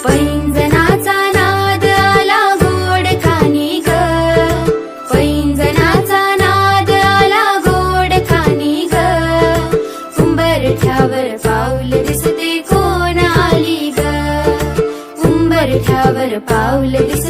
पैंजनाचा नाद आला गोड खाणी ग, पैंजनाचा नाद आला गोड खाणी ग, उंबरठ्यावर पाऊल दिसते कोण आली ग, उंबरठ्यावर पाऊल दिसते